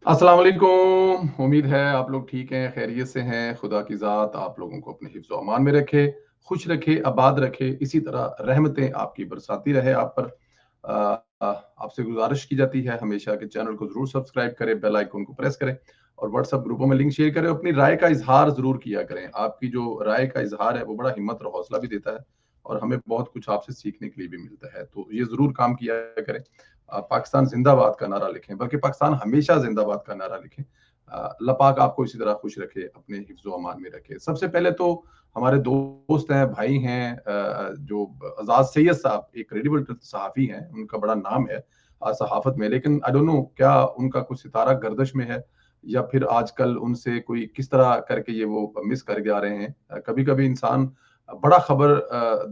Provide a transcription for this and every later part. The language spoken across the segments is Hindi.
अस्सलाम वालेकुम। उम्मीद है आप लोग ठीक हैं, खैरियत से हैं। खुदा की ज़ात आप लोगों को अपने हिफ्ज़-ओ अमान में रखे, खुश रखे, आबाद रखे। इसी तरह रहमतें आपकी बरसाती रहे आप पर। आपसे गुज़ारिश की जाती है हमेशा कि चैनल को ज़रूर सब्सक्राइब करें, बेल आइकन को प्रेस करें और व्हाट्सएप ग्रुपों में लिंक शेयर करें। अपनी राय का इज़हार ज़रूर किया करें। आपकी जो राय का इज़हार है, वो बड़ा हिम्मत और हौसला भी देता है और हमें बहुत कुछ आपसे सीखने के लिए भी मिलता है। तो ये ज़रूर काम किया करें। पाकिस्तान जिंदाबाद का नारा लिखें, बल्कि पाकिस्तान हमेशा जिंदाबाद का नारा लिखें। अल्लाह पाक आपको इसी तरह खुश रखे, अपने हिफ्ज़ अमान में रखे। सबसे पहले तो हमारे दोस्त हैं, भाई हैं, जो आज़ाद सैयद साहब एक क्रेडिबल सहाफ़ी हैं, उनका बड़ा नाम है सहाफ़त में, लेकिन आई डोंट नो क्या उनका कुछ सितारा गर्दिश में है या फिर आजकल उनसे कोई किस तरह करके ये वो मिस कर जा रहे हैं। कभी-कभी इंसान बड़ा खबर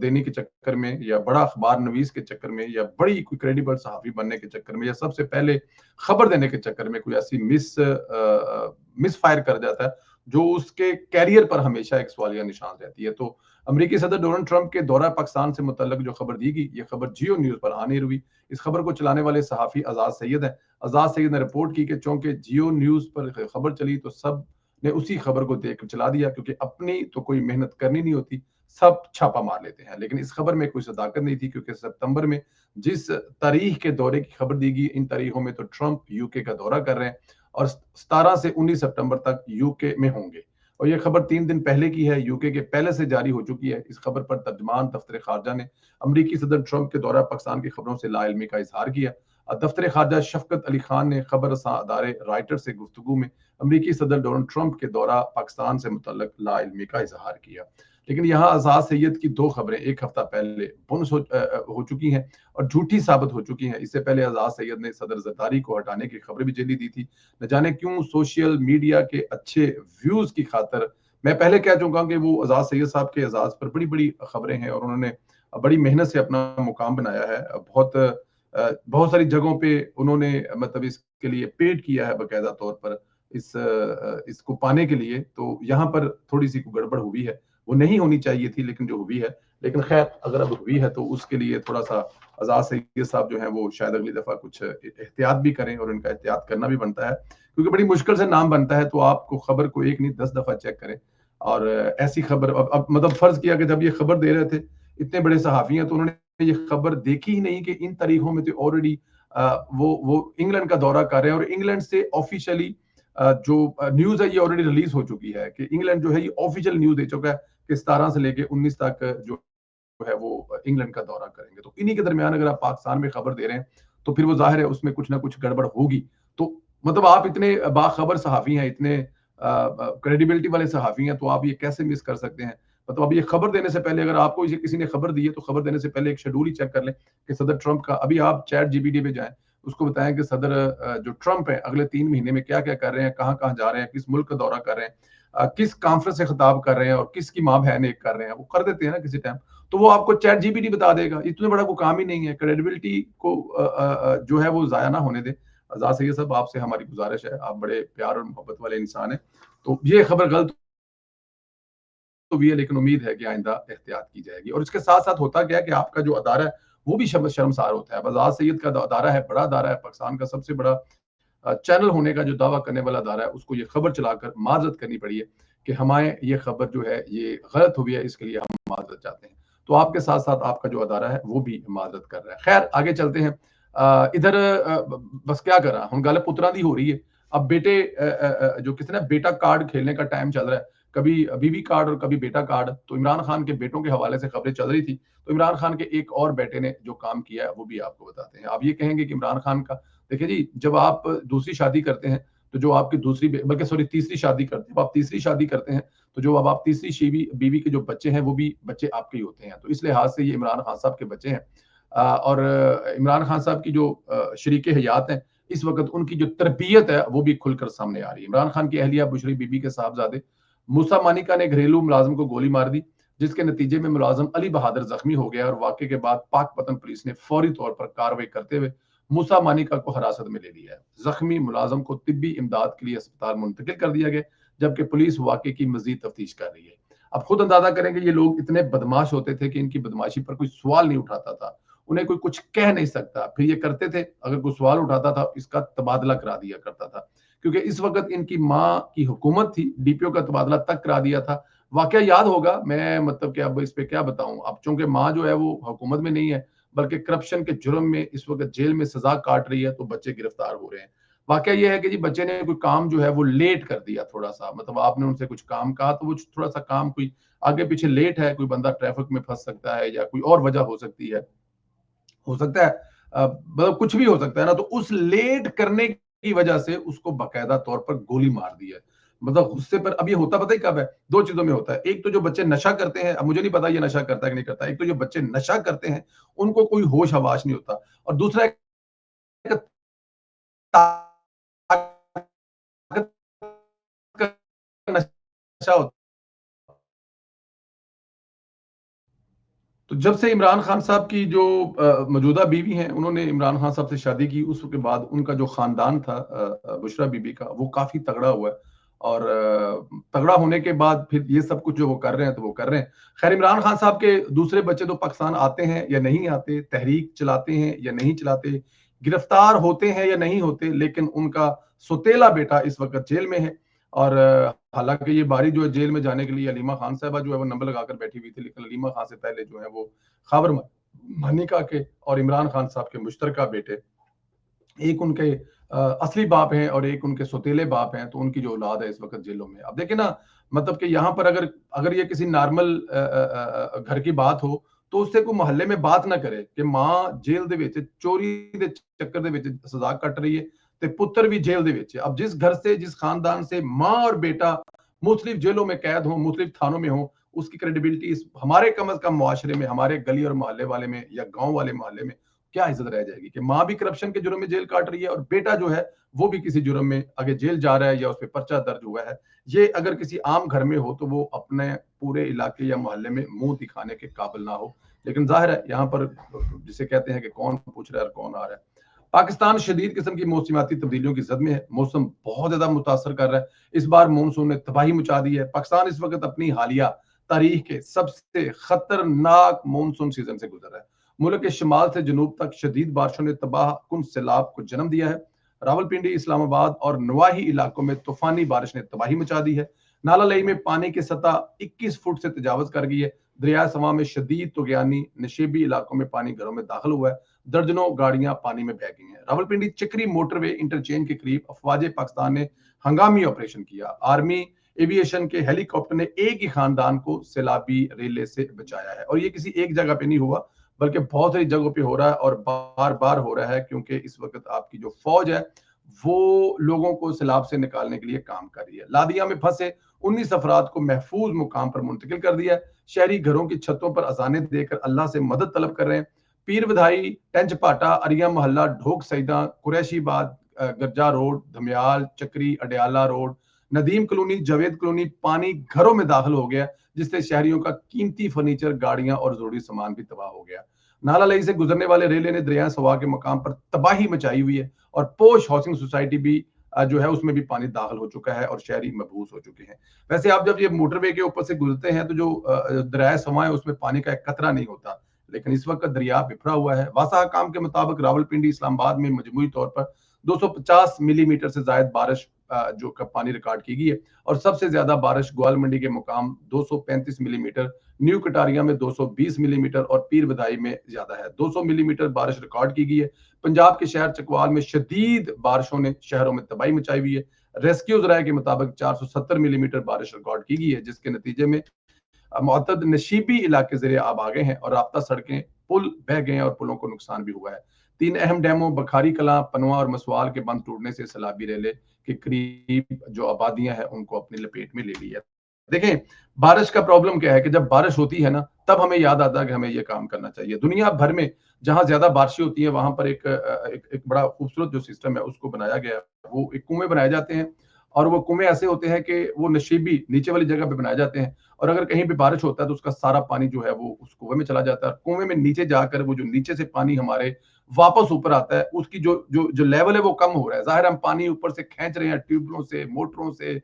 देने के चक्कर में या बड़ा अखबार नवीस के चक्कर में या बड़ी कोई क्रेडिबल सहाफ़ी बनने के चक्कर में या सबसे पहले खबर देने के चक्कर में कोई ऐसी मिस फायर कर जाता है जो उसके कैरियर पर हमेशा एक सवालिया निशान रहती है। तो अमेरिकी सदर डोनाल्ड ट्रंप के दौरा पाकिस्तान से मुतल्लिक जो खबर दी गई, ये खबर जियो न्यूज़ पर हानिर हुई। इस खबर को चलाने वाले सहाफ़ी आज़ाद सैयद हैं। आज़ाद सैयद ने रिपोर्ट की कि चूंकि जियो न्यूज़ पर खबर चली तो सब ने उसी खबर को देख कर चला दिया, क्योंकि अपनी तो कोई मेहनत करनी नहीं होती, सब छापा मार लेते हैं। लेकिन इस खबर में कोई सदाकत नहीं थी, क्योंकि सितंबर में जिस तारीख के दौरे की खबर दी गई, इन तारीखों में तो ट्रंप यूके का दौरा कर रहे हैं और 17 से 19 सितंबर तक यूके में होंगे। और यह खबर 3 दिन पहले की है, यूके के पहले से जारी हो चुकी है। इस खबर पर तर्जमान दफ्तर खारजा ने अमरीकी सदर ट्रंप के दौरा पाकिस्तान की खबरों से लाइलमी का इजहार किया। दफ्तर खारजा शफकत अली खान ने खबर रसां अदारे राइटर से गुफ्तगू में अमरीकी सदर डोनाल्ड ट्रंप के दौरा पाकिस्तान से मुतल्लिक लाइलमी का इजहार किया। लेकिन यहाँ आज़ाद सैयद की 2 खबरें 1 हफ्ता पहले हो चुकी हैं और झूठी साबित हो चुकी हैं। इससे पहले आज़ाद सैयद ने सदर ज़रदारी को हटाने की खबर भी जल्दी दी थी। न जाने क्यों सोशल मीडिया के अच्छे व्यूज़ की खातिर मैं पहले कह चुका हूँ कि वो आज़ाद सैयद साहब के एजाज़ पर बड़ी-बड़ी खबरें हैं और उन्होंने बड़ी मेहनत से अपना मुकाम बनाया है। बहुत सारी जगहों पे उन्होंने मतलब इसके लिए पेड किया है बाकायदा तौर पर इसको पाने के लिए। तो यहाँ पर थोड़ी-सी गड़बड़ हुई है। वो नहीं होनी चाहिए थी, लेकिन जो हुई है। लेकिन खैर अगर अब हुई है तो उसके लिए थोड़ा-सा आज़ाद सैयद साहब जो हैं वो शायद अगली दफ़ा कुछ एहतियात भी करें और इनका एहतियात करना भी बनता है। क्योंकि बड़ी मुश्किल से नाम बनता है, तो आपको खबर को 1 नहीं 10 दफ़ा चेक करें। और ऐसी खबर अब मतलब फ़र्ज़ किया कि जब ये खबर दे रहे थे, इतने बड़े सहाफ़ी हैं, तो उन्होंने ये खबर देखी ही नहीं कि इन तारीखों में तो ऑलरेडी वो इंग्लैंड का दौरा कर रहे हैं और इंग्लैंड से ऑफ़िशियली जो न्यूज़ है ये ऑलरेडी रिलीज़ हो चुकी है कि इंग्लैंड जो है ये ऑफ़िशियल न्यूज़ दे चुका है कि 17 से लेके 19 तक जो है वो इंग्लैंड का दौरा करेंगे। तो इन्हीं के दरमियान अगर आप पाकिस्तान में खबर दे रहे हैं, तो फिर वो ज़ाहिर है उसमें कुछ ना कुछ गड़बड़ होगी। तो मतलब आप इतने बाखबर सहाफ़ी हैं, इतने क्रेडिबिलिटी वाले सहाफ़ी हैं, तो आप ये कैसे मिस कर सकते हैं? मतलब अब ये खबर देने से पहले अगर आपको ये किसी ने खबर दी है, तो खबर देने से पहले एक शेड्यूल ही चेक कर लें कि सदर ट्रंप का अभी आप चैट जीपीटी पे जाएँ, उसको बताएँ कि सदर जो ट्रंप है अगले 3 महीने में क्या-क्या कर रहे हैं, कहाँ-कहाँ जा रहे हैं, किस मुल्क का दौरा कर रहे हैं, किस कॉन्फ्रेंस से खिताब कर रहे हैं और किसकी माँ-बहन एक कर रहे हैं। वो कर देते हैं ना किसी टाइम। तो वो आपको चैट जीपीटी बता देगा। इतना बड़ा कोई काम ही नहीं है। क्रेडिबिलिटी को जो है वो ज़ाया ना होने दें। आज़ाद सैयद साहब आपसे हमारी गुज़ारिश है, आप बड़े प्यार और मोहब्बत वाले इंसान हैं। तो ये खबर गलत तो भी है, लेकिन उम्मीद है कि आइंदा एहतियात की जाएगी। और इसके साथ-साथ होता क्या है कि आपका जो अदारा है, वो भी शर्मसार होता है। अब आज़ाद सैयद का अदारा है, बड़ा अदारा है, पाकिस्तान का सबसे बड़ा चैनल होने का जो दावा करने वाला अदारा है, उसको ये खबर चलाकर माज़रत करनी पड़ी है कि हमारे ये खबर जो है ये गलत हुई है, इसके लिए हम माज़रत चाहते हैं। तो आपके साथ-साथ आपका जो अदारा है, वो भी माज़रत कर रहा है। खैर आगे चलते हैं। इधर बस क्या करा, हुण गल पुत्रां दी हो रही है। अब बेटे जो कहते हैं ना बेटा कार्ड खेलने का टाइम चल रहा है। कभी बीवी कार्ड और कभी बेटा कार्ड। तो इमरान खान के बेटों के हवाले से खबरें चल रही थी। तो इमरान खान के एक और बेटे ने जो काम किया है, वो भी आपको बताते हैं। आप ये कहेंगे कि इमरान खान का देखिए जी, जब आप दूसरी शादी करते हैं, तो जो आपकी दूसरी बल्कि सॉरी तीसरी शादी करते हैं, जब आप तीसरी शादी करते हैं, तो जो अब आप तीसरी शीवी बीवी के जो बच्चे हैं, वो भी बच्चे आपके ही होते हैं। तो इस लिहाज से ये इमरान खान साहब के बच्चे हैं। और इमरान खान साहब की जो शरीके हयात हैं, इस वक़्त उनकी जो तरबियत है, वो भी खुलकर सामने आ रही है। इमरान खान की अहलिया बुशरी बीबी के साहबजादे मूसा मानिका ने घरेलू मुलाजिम को गोली मार दी, जिसके नतीजे में मुलाजिम अली बहादुर जख्मी हो गया और वाक़े के बाद पाकपतन पुलिस ने फौरी तौर पर कार्रवाई करते हुए मूसा मानिका को हिरासत में ले लिया है। जख्मी मुलाजिम को तिब्बी इमदाद के लिए अस्पताल मुंतकिल कर दिया गया, जबकि पुलिस वाक़े की मज़ीद तफ्तीश कर रही है। अब खुद अंदाजा करेंगे ये लोग इतने बदमाश होते थे कि इनकी बदमाशी पर कोई सवाल नहीं उठाता था। उन्हें कोई कुछ कह नहीं सकता। फिर ये करते थे, अगर कोई सवाल उठाता था, इसका तबादला करा दिया करता था। क्योंकि इस वक्त इनकी माँ की हुकूमत थी, डीपीओ का तबादला तक करा दिया था। वाकया याद होगा, मैं मतलब कि अब इस पे क्या बताऊं। अब चूंकि माँ जो है वो हुकूमत में नहीं है, बल्कि करप्शन के जुर्म में इस वक्त जेल में सजा काट रही है, तो बच्चे गिरफ्तार हो रहे हैं। वाकया ये है कि जी बच्चे ने कोई काम जो है वो लेट कर दिया थोड़ा सा, मतलब आपने उनसे कुछ काम कहा तो वो थोड़ा सा काम कोई आगे पीछे लेट है, कोई बंदा ट्रैफिक में फंस सकता है या कोई और वजह हो सकती है, हो सकता है मतलब कुछ भी हो सकता है ना, तो उस लेट करने की वजह से उसको बाकायदा तौर पर गोली मार दी है। मतलब गुस्से पर। अब ये होता पता ही कब है? दो चीजों में होता है। एक तो जो बच्चे नशा करते हैं, अब मुझे नहीं पता ये नशा करता है कि नहीं करता, एक तो जो बच्चे नशा करते हैं उनको कोई होश हवास नहीं होता, और दूसरा एक ताकत का नशा होता। तो जब से इमरान खान साहब की जो मौजूदा बीवी हैं, उन्होंने इमरान खान साहब से शादी की, उसके बाद उनका जो खानदान था बुशरा बीबी का, वो काफी तगड़ा हुआ है। और तगड़ा होने के बाद फिर ये सब कुछ जो वो कर रहे हैं तो वो कर रहे हैं। खैर, इमरान खान साहब के दूसरे बच्चे तो पाकिस्तान आते हैं या नहीं आते, तहरीक चलाते हैं या नहीं चलाते, गिरफ्तार होते हैं या नहीं होते, लेकिन उनका सौतेला बेटा इस वक्त जेल में है। और हालांकि ये बारी जो है जेल में जाने के लिए अलीमा खान साहबा जो है वो नंबर लगाकर बैठी हुई थी, लेकिन अलीमा खान से पहले जो है वो खाबर मनिका के और इमरान खान साहब के मुश्तरका बेटे, एक उनके असली बाप हैं और एक उनके सौतेले बाप हैं, तो उनकी जो औलाद है इस वक्त जेलों में। अब देखिए ना, मतलब कि यहाँ पर अगर अगर ये किसी नॉर्मल घर की बात हो, तो उससे कोई मोहल्ले में बात ना करे कि मां जेल दे विच चोरी दे चक्कर दे विच सजा कट रही है, ते पुत्र भी जेल दे विच है। अब जिस घर से, जिस खानदान से मां और बेटा मुख्तलिफ जेलों में कैद हो, मुख्तलिफ थानों में हो, उसकी क्रेडिबिलिटी इस हमारे कम अज कम मुआशरे में, हमारे गली और मोहल्ले वाले में या गांव वाले मोहल्ले में क्या इज्जत रह जाएगी कि माँ भी करप्शन के जुर्म में जेल काट रही है और बेटा जो है वो भी किसी जुर्म में आगे जेल जा रहा है या उस पर पर्चा दर्ज हुआ है। ये अगर किसी आम घर में हो तो वो अपने पूरे इलाके या मोहल्ले में मुंह दिखाने के काबिल ना हो, लेकिन जाहिर है यहाँ पर जिसे कहते हैं कि कौन पूछ रहा है और कौन आ रहा है। पाकिस्तान शदीद किस्म की मौसमियाती तब्दीलियों की जद में है, मौसम बहुत ज्यादा मुतासर कर रहा है। इस बार मानसून ने तबाही मचा दी है। पाकिस्तान इस वक्त अपनी हालिया तारीख के सबसे खतरनाक मानसून सीजन से गुजर रहा है। मुल्क के शुमाल से जनूब तक शदीद बारिशों ने तबाह कुन सैलाब को जन्म दिया है। रावलपिंडी, इस्लामाबाद और नवाही इलाकों में तूफानी बारिश ने तबाही मचा दी है। नाला लई में पानी की सतह 21 फुट से तजावज कर गई है। दरिया सवा में शदीद तुगयानी, नशेबी इलाकों में पानी घरों में दाखिल हुआ है। दर्जनों गाड़ियां पानी में बह गई हैं। रावलपिंडी चक्री मोटरवे इंटरचेंज के करीब अफवाज पाकिस्तान ने हंगामी ऑपरेशन किया। आर्मी एविएशन के हेलीकॉप्टर ने एक ही खानदान को सैलाबी रेले से बचाया है, और ये किसी एक जगह पे नहीं हुआ, बल्कि बहुत सारी जगहों पे हो रहा है और बार बार हो रहा है, क्योंकि इस वक्त आपकी जो फौज है वो लोगों को सैलाब से निकालने के लिए काम कर रही है। लादिया में फंसे 19 अफराद को महफूज मुकाम पर मुंतकिल कर दिया है। शहरी घरों की छतों पर अजाने देकर अल्लाह से मदद तलब कर रहे हैं। पीर बधाई, टेंच पाटा, अरिया मोहल्ला, ढोक सईदा, कुरैशीबाद, गरजा रोड, धमियाल, चक्री, Adiala road, Nadeem colony, Javed colony पानी घरों में दाखिल हो गया, जिससे शहरियों का कीमती फर्नीचर, गाड़ियां और जरूरी सामान भी तबाह हो गया। नाला लई से गुजरने वाले रेले ने दरिया सवा के मकाम पर तबाही मचाई हुई है, और पोश हाउसिंग सोसाइटी भी जो है उसमें भी पानी दाखिल हो चुका है और शहरी मबूस हो चुके हैं। वैसे आप जब ये मोटरवे के ऊपर से गुजरते हैं तो जो दरिया सवा है उसमें पानी का एक कतरा नहीं होता, लेकिन इस वक्त दरिया बिफरा हुआ है। वासा काम के मुताबिक रावलपिंडी, इस्लामाबाद में मजमूई तौर पर 250 मिलीमीटर से ज्यादा बारिश जो का पानी रिकॉर्ड की गई है, और सबसे ज्यादा बारिश ग्वाल मंडी के मुकाम 235 मिलीमीटर, न्यू कटारिया में 220 मिलीमीटर और पीर बधाई में ज्यादा है, 200 मिलीमीटर बारिश रिकॉर्ड की गई है। पंजाब के शहर चकवाल में शदीद बारिशों ने शहरों में तबाही मचाई हुई है। रेस्क्यू जराये के मुताबिक 470 मिलीमीटर बारिश रिकॉर्ड की गई है, जिसके नतीजे में मुअत्तद नशीबी इलाके ज़ेरे आब आ गए हैं और राब्ता सड़कें, पुल बह गए हैं और पुलों को नुकसान भी हुआ है। 3 अहम डैमों बखारी कलां, पनवा और मसवाल के बंद टूटने से सैलाबी रेले के करीब जो आबादियां हैं उनको अपनी लपेट में ले ली है। देखें, बारिश का प्रॉब्लम क्या है कि जब बारिश होती है ना, तब हमें याद आता है कि हमें ये काम करना चाहिए। दुनिया भर में जहां ज्यादा बारिशें होती है वहां पर एक बड़ा खूबसूरत जो सिस्टम है उसको बनाया गया है। वो एक कुएं बनाए जाते हैं, और वो कुएं ऐसे होते हैं कि वो नशीबी नीचे वाली जगह पे बनाए जाते हैं, और अगर कहीं पे बारिश होता है तो उसका सारा पानी जो है वो उस कुएं में चला जाता है। कुएं में नीचे जाकर वो जो नीचे से पानी हमारे वापस ऊपर आता है, उसकी जो जो जो लेवल है वो कम हो रहा है। जाहिर हम पानी ऊपर से खींच रहे हैं ट्यूबलों से, मोटरों से,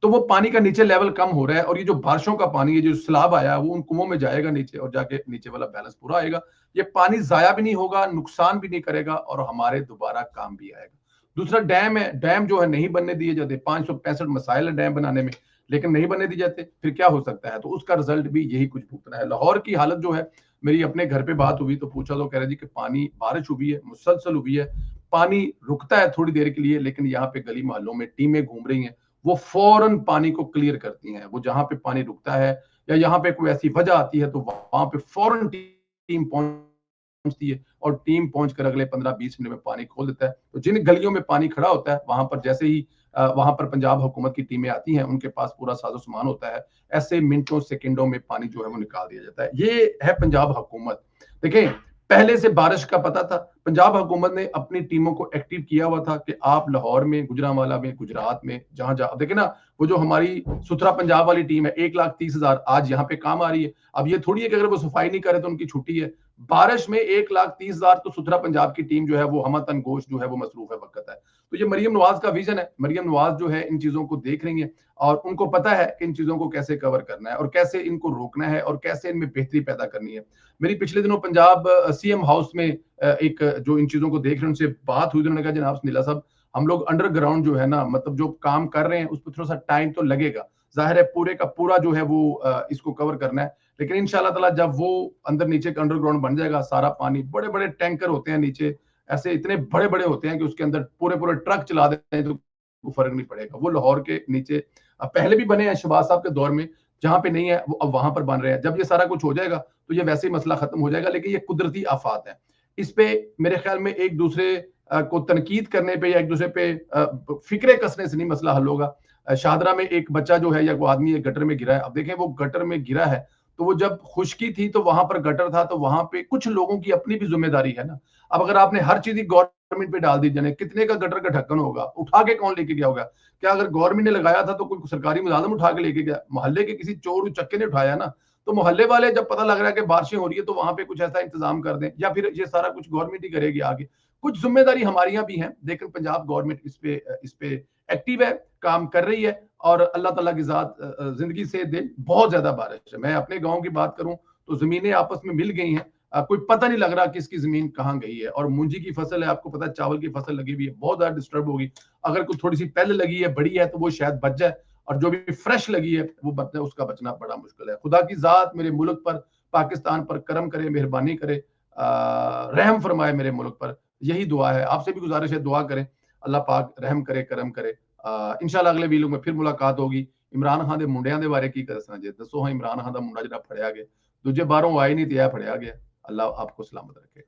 तो वो पानी का नीचे लेवल कम हो रहा है, और ये जो बारिशों का पानी है, जो सैलाब आया है, वो उन कुओं में जाएगा नीचे, और जाके नीचे वाला बैलेंस पूरा आएगा। ये पानी जाया भी नहीं होगा, नुकसान भी नहीं करेगा, और हमारे दोबारा काम भी आएगा। दूसरा डैम है, डैम जो है नहीं बनने दिए जाते, 565 मसाइल है डैम बनाने में, लेकिन नहीं बनने दिए जाते, फिर क्या हो सकता है? तो उसका रिजल्ट भी यही कुछ भुगतना है। लाहौर की हालत जो है, मेरी अपने घर पे बात हुई तो पूछा तो कह रहे जी कि पानी, बारिश हुई है, मुसलसल हुई है, पानी रुकता है थोड़ी देर के लिए, लेकिन यहाँ पे गली मोहल्लों में टीमें घूम रही हैं, वो फौरन पानी को क्लियर करती हैं। वो जहाँ पे पानी रुकता है या यहाँ पे कोई ऐसी वजह आती है तो वहां पे फौरन टीम पहुंचती है और टीम पहुंचकर अगले 15-20 मिनट में पानी खोल देता है। तो जिन गलियों में पानी खड़ा होता है वहां पर जैसे ही वहां पर पंजाब हुकूमत की टीमें आती हैं, उनके पास पूरा साजो सामान होता है, ऐसे मिनटों सेकंडों में पानी जो है वो निकाल दिया जाता है। ये है पंजाब हुकूमत। देखें, पहले से बारिश का पता था, पंजाब हुकूमत ने अपनी टीमों को एक्टिव किया हुआ था कि आप लाहौर में, गुजरांवाला में, गुजरात में, जहां जहां देखे ना, वो जो हमारी सुथरा पंजाब वाली टीम है, 1,30,000 आज यहाँ पे काम आ रही है। अब ये थोड़ी है कि अगर वो सफाई नहीं करे तो उनकी छुट्टी है। बारिश में 1,30,000 तो सुथरा पंजाब की टीम जो है वो हमतन गोश जो है वो मसरूफ है, वक्त है। तो ये मरियम नवाज का विजन है। मरियम नवाज जो है इन चीजों को देख रही है और उनको पता है कि इन चीजों को कैसे कवर करना है और कैसे इनको रोकना है और कैसे इनमें बेहतरी पैदा करनी है। मेरी पिछले दिनों पंजाब सीएम हाउस में एक जो इन चीजों को देख रहे हैं उनसे बात हुई, उन्होंने कहा जनाब सुनीला साहब, हम लोग अंडरग्राउंड जो है ना, मतलब जो काम कर रहे हैं उस पर थोड़ा सा टाइम तो लगेगा, जाहिर है पूरे का पूरा जो है वो इसको कवर करना है, लेकिन इंशाल्लाह ताला जब वो अंदर नीचे का अंडरग्राउंड बन जाएगा, सारा पानी, बड़े बड़े टैंकर होते हैं नीचे, ऐसे इतने बड़े बड़े होते हैं कि उसके अंदर पूरे पूरे ट्रक चला देते हैं तो फर्क नहीं पड़ेगा। वो लाहौर के नीचे पहले भी बने हैं शहबाज साहब के दौर में, जहां पे नहीं है वो अब वहां पर बन रहे हैं। जब ये सारा कुछ हो जाएगा तो ये वैसे ही मसला खत्म हो जाएगा, लेकिन ये कुदरती आफात है। इस पे मेरे ख्याल में एक दूसरे को तनकीद करने पे या एक दूसरे पे फिक्रे कसने से नहीं मसला हल होगा। शाहदरा में एक बच्चा जो है या वो आदमी एक गटर में गिरा है। अब देखें, वो गटर में गिरा है तो वो जब खुशकी थी तो वहां पर गटर था, तो वहां पे कुछ लोगों की अपनी भी जिम्मेदारी है ना। अब अगर आपने हर चीज गवर्नमेंट पे डाल दी, जाने कितने का गटर का ढक्कन होगा, उठा के कौन लेके गया होगा? क्या अगर गवर्नमेंट ने लगाया था तो कोई सरकारी मुलाजिम उठा के लेके गया? मोहल्ले के किसी चोर चक्के ने उठाया ना। तो मोहल्ले वाले जब पता लग रहा है कि बारिशें हो रही है तो वहां पे कुछ ऐसा इंतजाम कर दें, या फिर ये सारा कुछ गवर्नमेंट ही करेगी आगे। कुछ जिम्मेदारी हमारियां भी हैं, लेकिन पंजाब गवर्नमेंट इस पे एक्टिव है, काम कर रही है और अल्लाह ताला की जात जिंदगी से दे। बहुत ज्यादा बारिश है। मैं अपने गांव की बात करूं तो जमीनें आपस में मिल गई हैं, कोई पता नहीं लग रहा किसकी जमीन कहाँ गई है। और मूंजी की फसल है, आपको पता है चावल की फसल लगी हुई है, बहुत ज्यादा डिस्टर्ब होगी। अगर कोई थोड़ी सी पहले लगी है, बड़ी है, तो वो शायद बच जाए, और जो भी फ्रेश लगी है वो बचना, उसका बचना बड़ा मुश्किल है। खुदा की जात मेरे मुल्क पर, पाकिस्तान पर करम करे, मेहरबानी करे, रहम फरमाए मेरे मुल्क पर। यही दुआ है, आपसे भी गुजारिश है, दुआ करें, अल्लाह पाक रहम करे, करम करे। इंशाल्लाह अगले वीडियो में फिर मुलाकात होगी। इमरान खान के मुंडियां के बारे की दसना जे, दसो हाँ इमरान खान का मुंडा जो फड़िया गया, दूजे बाहरों आए नहीं तो यह फड़िया गया। अल्लाह आपको सलामत रखे।